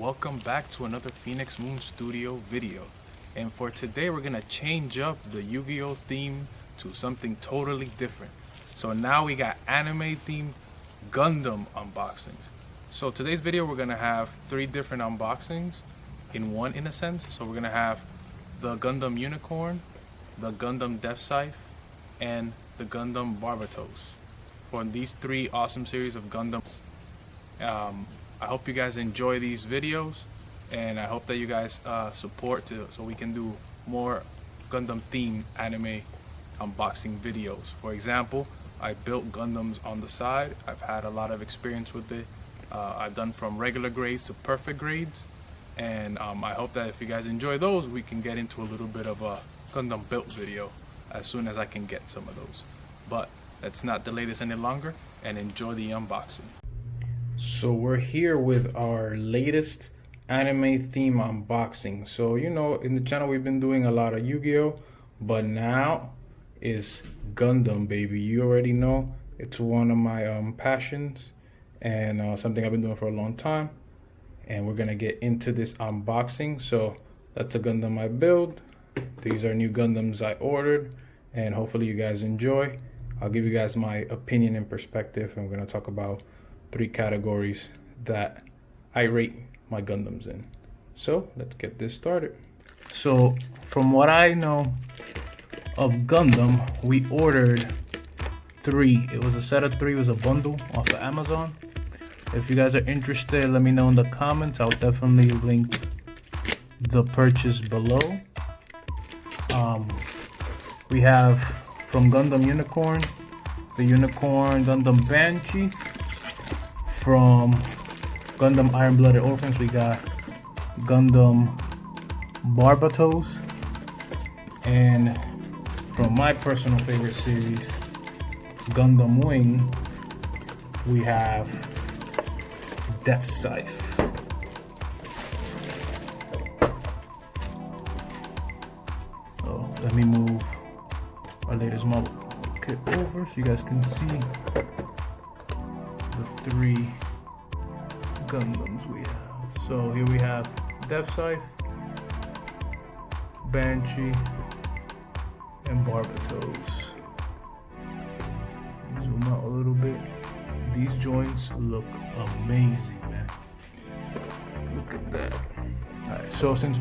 welcome back to another Phoenix Moon Studio video. And for today we're gonna change up the Yu-Gi-Oh theme to something totally different. So now we got anime themed Gundam unboxings. So today's video we're gonna have 3 different unboxings in one, in a sense. So we're gonna have the Gundam Unicorn, the Gundam deathscythe, and the Gundam Barbatos. For these 3 awesome series of Gundams. I hope you guys enjoy these videos, and I hope that you guys support so we can do more Gundam themed anime unboxing videos. For example, I built Gundams on the side. I've had a lot of experience with it. I've done from regular grades to perfect grades, and I hope that if you guys enjoy those, we can get into a little bit of a Gundam built video as soon as I can get some of those. But let's not delay this any longer and enjoy the unboxing. So we're here with our latest anime theme unboxing. So you know, in the channel we've been doing a lot of Yu-Gi-Oh, but now is Gundam, baby. You already know it's one of my passions and something I've been doing for a long time. And we're gonna get into this unboxing. So that's a Gundam I build. These are new Gundams I ordered, and hopefully you guys enjoy. I'll give you guys my opinion and perspective, and we're gonna talk about 3 categories that I rate my Gundams in. So let's get this started. So from what I know of Gundam, we ordered 3. It was a set of 3. It was a bundle off of Amazon. If you guys are interested, let me know in the comments. I'll definitely link the purchase below. We have from Gundam Unicorn, the Unicorn Gundam Banshee. From Gundam Iron-Blooded Orphans, we got Gundam Barbatos. And from my personal favorite series, Gundam Wing, we have deathscythe. So let me move our latest model kit over so you guys can see the 3 Gundams we have. So here we have deathscythe, Banshee, and Barbatos. Zoom out a little bit. These joints look amazing, man. Look at that. Alright, so since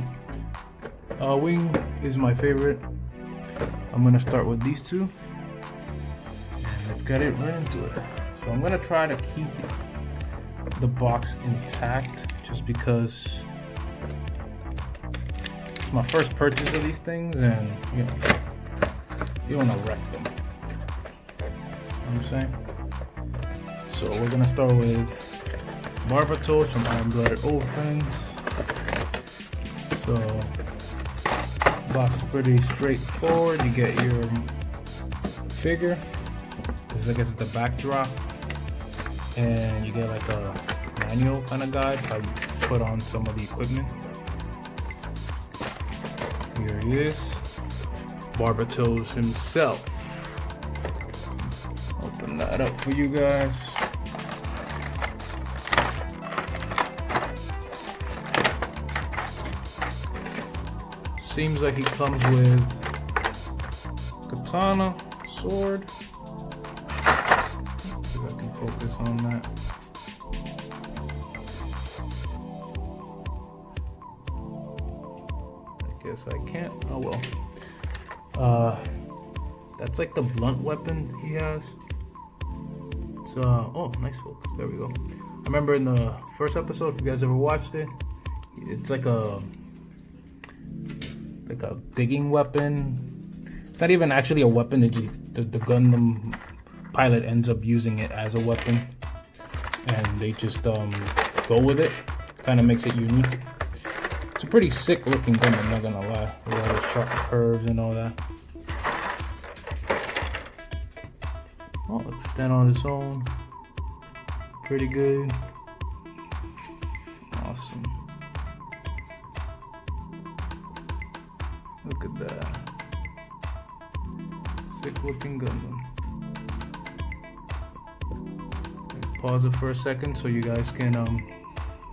Wing is my favorite, I'm gonna start with these 2. And let's get it right into it. So I'm gonna try to keep the box intact just because it's my first purchase of these things, and you know, you don't wanna wreck them. You know what I'm saying? So we're gonna start with Barbatos from Iron-Blooded Orphans. So box is pretty straightforward. You get your figure. This is, I guess, the backdrop, and you get like a manual kind of guide how you put on some of the equipment. Here he is, Barbatos himself. Open that up for you guys. Seems like he comes with katana, sword. Focus on that. I guess I can't. Oh well. That's like the blunt weapon he has. So, oh, nice focus. There we go. I remember in the first episode, if you guys ever watched it, it's like a digging weapon. It's not even actually a weapon. The Gundam pilot ends up using it as a weapon, and they just go with it. Kind of makes it unique. It's a pretty sick looking gun, I'm not gonna lie. A lot of sharp curves and all that. Oh, let's stand on its own. Pretty good. Awesome. Look at that. Sick looking Gundam. Pause it for a second so you guys can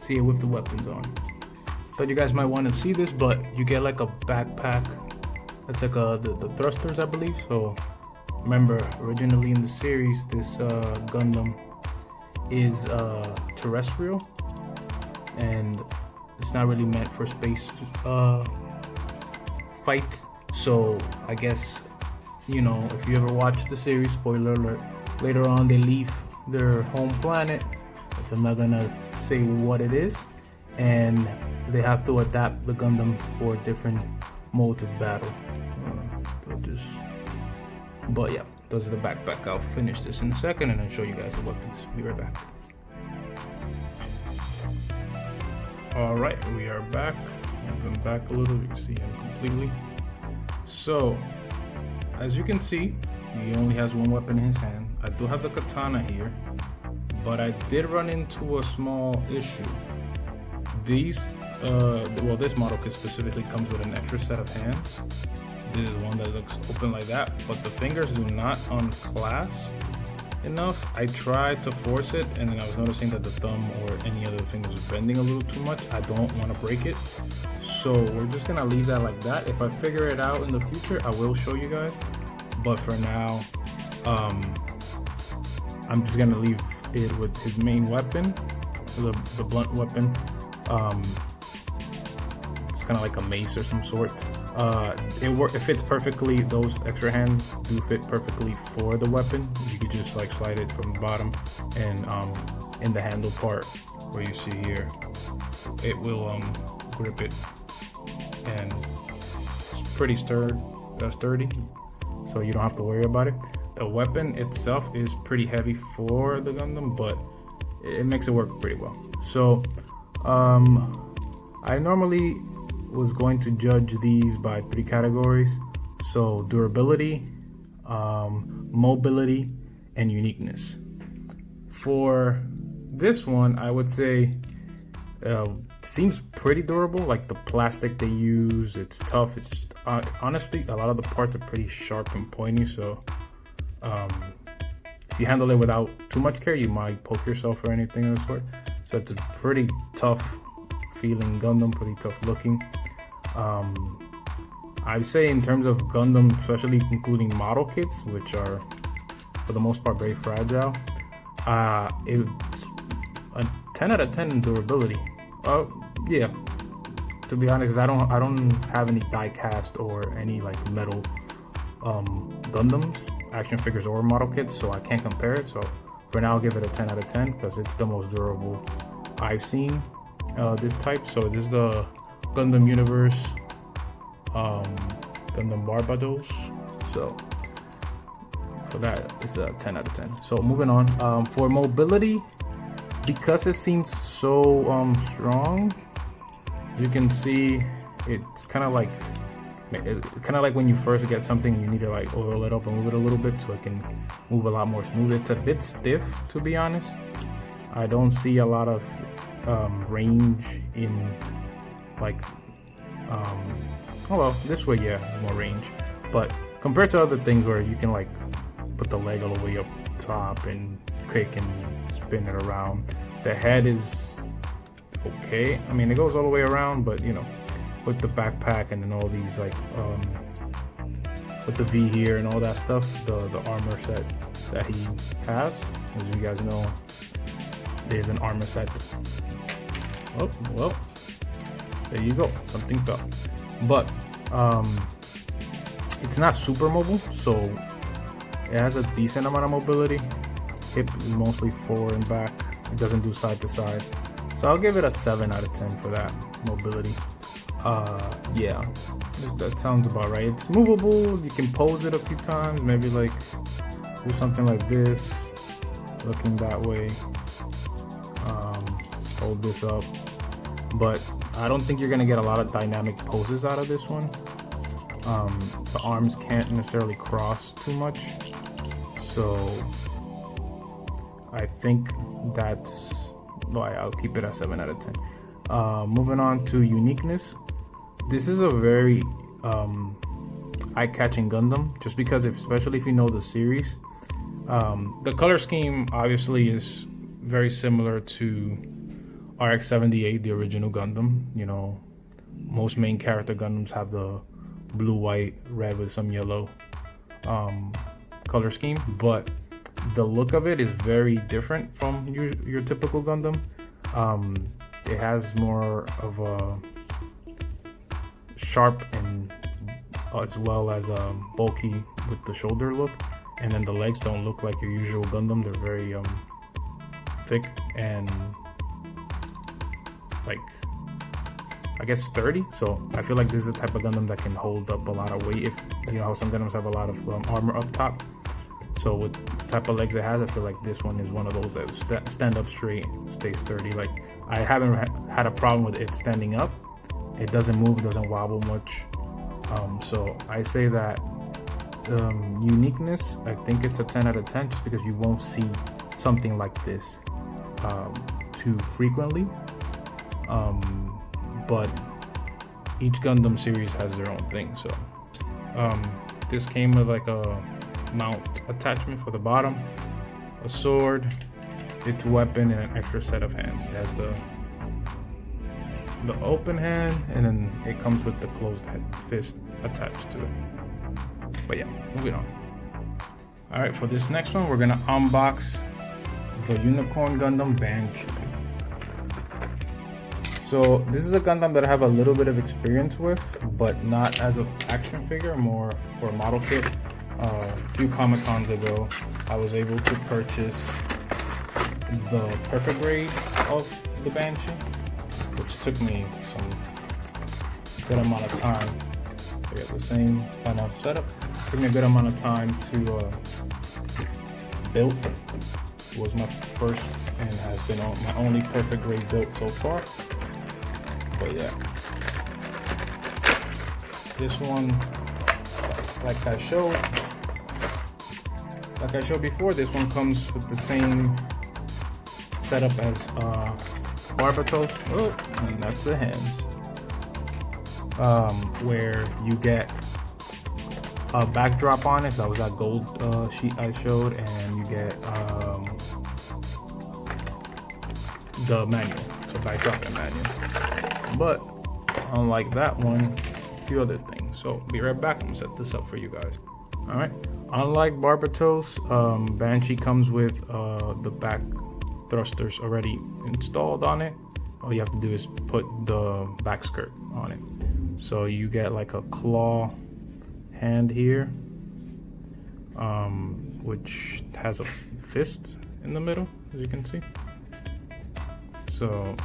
see it with the weapons on. But you guys might want to see this, but you get like a backpack. That's like the thrusters, I believe. So remember, originally in the series, this Gundam is terrestrial, and it's not really meant for space fight. So I guess, you know, if you ever watched the series, spoiler alert, later on they leave their home planet, which I'm not gonna say what it is, and they have to adapt the Gundam for different modes of battle. But yeah, those are the backpack. I'll finish this in a second and then show you guys the weapons. Be right back. Alright, we are back. I've been back a little, you can see him completely. So, as you can see, he only has one weapon in his hand. I do have the katana here, but I did run into a small issue. These, well, this model kit specifically comes with an extra set of hands. This is one that looks open like that, but the fingers do not unclasp enough. I tried to force it, and then I was noticing that the thumb or any other finger was bending a little too much. I don't want to break it, so we're just gonna leave that like that. If I figure it out in the future, I will show you guys, but for now, I'm just gonna leave it with his main weapon, the blunt weapon. It's kind of like a mace or some sort. It fits perfectly. Those extra hands do fit perfectly for the weapon. You could just like slide it from the bottom, and in the handle part where you see here, it will grip it, and it's pretty sturdy, so you don't have to worry about it. The weapon itself is pretty heavy for the Gundam, but it makes it work pretty well. So I normally was going to judge these by 3 categories. So durability, mobility, and uniqueness. For this one, I would say seems pretty durable. Like the plastic they use, it's tough. It's just, honestly, a lot of the parts are pretty sharp and pointy, so if you handle it without too much care, you might poke yourself or anything of the sort. So it's a pretty tough feeling Gundam, pretty tough looking. I'd say in terms of Gundam, especially including model kits, which are for the most part very fragile, it's a 10 out of 10 in durability. Yeah, to be honest, I don't have any die cast or any like metal Gundams, action figures or model kits, so I can't compare it. So for now, I'll give it a 10 out of 10 because it's the most durable I've seen this type. So this is the Gundam Universe Gundam Barbatos. So for that, it's a 10 out of 10. So moving on, for mobility, because it seems so strong, you can see it's kind of like when you first get something, you need to like oil it up and move it a little bit so it can move a lot more smooth. It's a bit stiff, to be honest. I don't see a lot of range in like oh well, this way, yeah, more range, but compared to other things where you can like put the leg all the way up top and kick and spin it around, the head is okay. I mean, it goes all the way around, but you know, with the backpack and then all these like with the V here and all that stuff, the armor set that he has, as you guys know, there's an armor set. Oh well, there you go, something fell. But it's not super mobile, so it has a decent amount of mobility. Hip is mostly forward and back. It doesn't do side to side, so I'll give it a 7 out of 10 for that mobility. Yeah, that sounds about right. It's movable. You can pose it a few times, maybe like do something like this, looking that way, hold this up, but I don't think you're gonna get a lot of dynamic poses out of this one. The arms can't necessarily cross too much, so I think that's why I'll keep it at 7 out of 10. Moving on to uniqueness. This is a very eye-catching Gundam, just because especially if you know the series. The color scheme obviously is very similar to RX-78, the original Gundam. You know, most main character Gundams have the blue, white, red with some yellow color scheme, but the look of it is very different from your typical Gundam. It has more of a sharp and as well as bulky with the shoulder look, and then the legs don't look like your usual Gundam. They're very thick and like, I guess, sturdy. So I feel like this is the type of Gundam that can hold up a lot of weight. If you know how some Gundams have a lot of armor up top. So with the type of legs it has, I feel like this one is one of those that stand up straight, stay sturdy. Like, I haven't had a problem with it standing up. It doesn't move, doesn't wobble much. So I say that uniqueness, I think it's a 10 out of 10, just because you won't see something like this too frequently. But each Gundam series has their own thing. So this came with like a mount attachment for the bottom, a sword, its weapon, and an extra set of hands. It has the open hand, and then it comes with the closed fist attached to it. But yeah, moving on. All right, for this next one, we're gonna unbox the Unicorn Gundam Banshee. So this is a Gundam that I have a little bit of experience with, but not as an action figure, more for a model kit. A few Comic-Cons ago, I was able to purchase the perfect grade of the Banshee, which took me some good amount of time. We have the same kind of setup. Took me a good amount of time to build. It was my first and has been my only perfect grade build so far. But yeah, this one, like I showed before, this one comes with the same setup as Barbatos. Oh, and that's the hands. Where you get a backdrop on it. That was that gold sheet I showed, and you get the manual, so backdrop and manual. But unlike that one, a few other things. So be right back. I'm gonna set this up for you guys. All right. Unlike Barbatos, Banshee comes with the back thrusters already installed on it. All you have to do is put the back skirt on it. So you get like a claw hand here, which has a fist in the middle, as you can see. So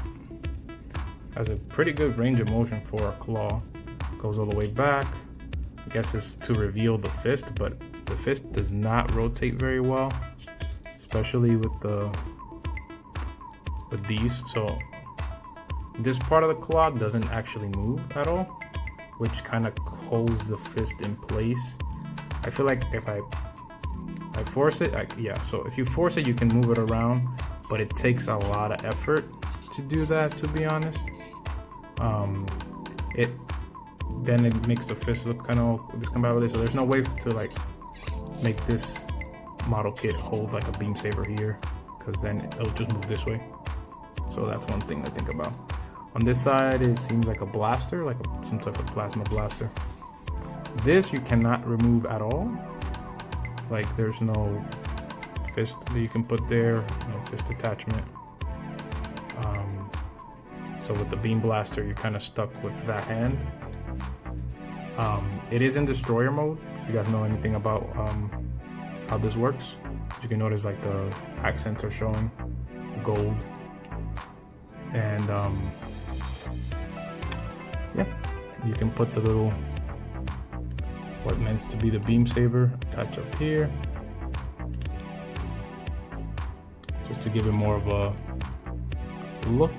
has a pretty good range of motion for a claw. Goes all the way back. I guess it's to reveal the fist, but the fist does not rotate very well, especially with these. So this part of the claw doesn't actually move at all, which kind of holds the fist in place. I feel like if I force it, so if you force it, you can move it around, but it takes a lot of effort to do that, to be honest. Then it makes the fist look kind of discombobulated, so there's no way to like make this model kit hold like a beam saber here, because then it'll just move this way. So that's one thing to think about. On this side, it seems like a blaster, like some type of plasma blaster. This you cannot remove at all. Like, there's no fist that you can put there, no fist attachment. So with the beam blaster, you're kind of stuck with that hand. It is in destroyer mode. If you guys know anything about how this works, you can notice like the accents are showing gold, and yeah, you can put the little, what meant to be the beam saber, attach up here, just to give it more of a look.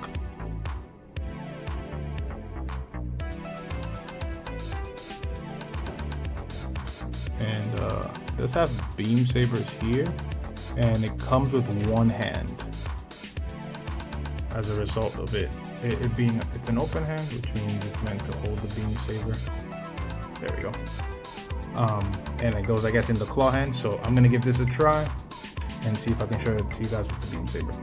And does have beam sabers here, and it comes with one hand as a result of it being, it's an open hand, which means it's meant to hold the beam saber. There we go. And it goes, I guess, in the claw hand. So I'm gonna give this a try and see if I can show it to you guys with the beam saber.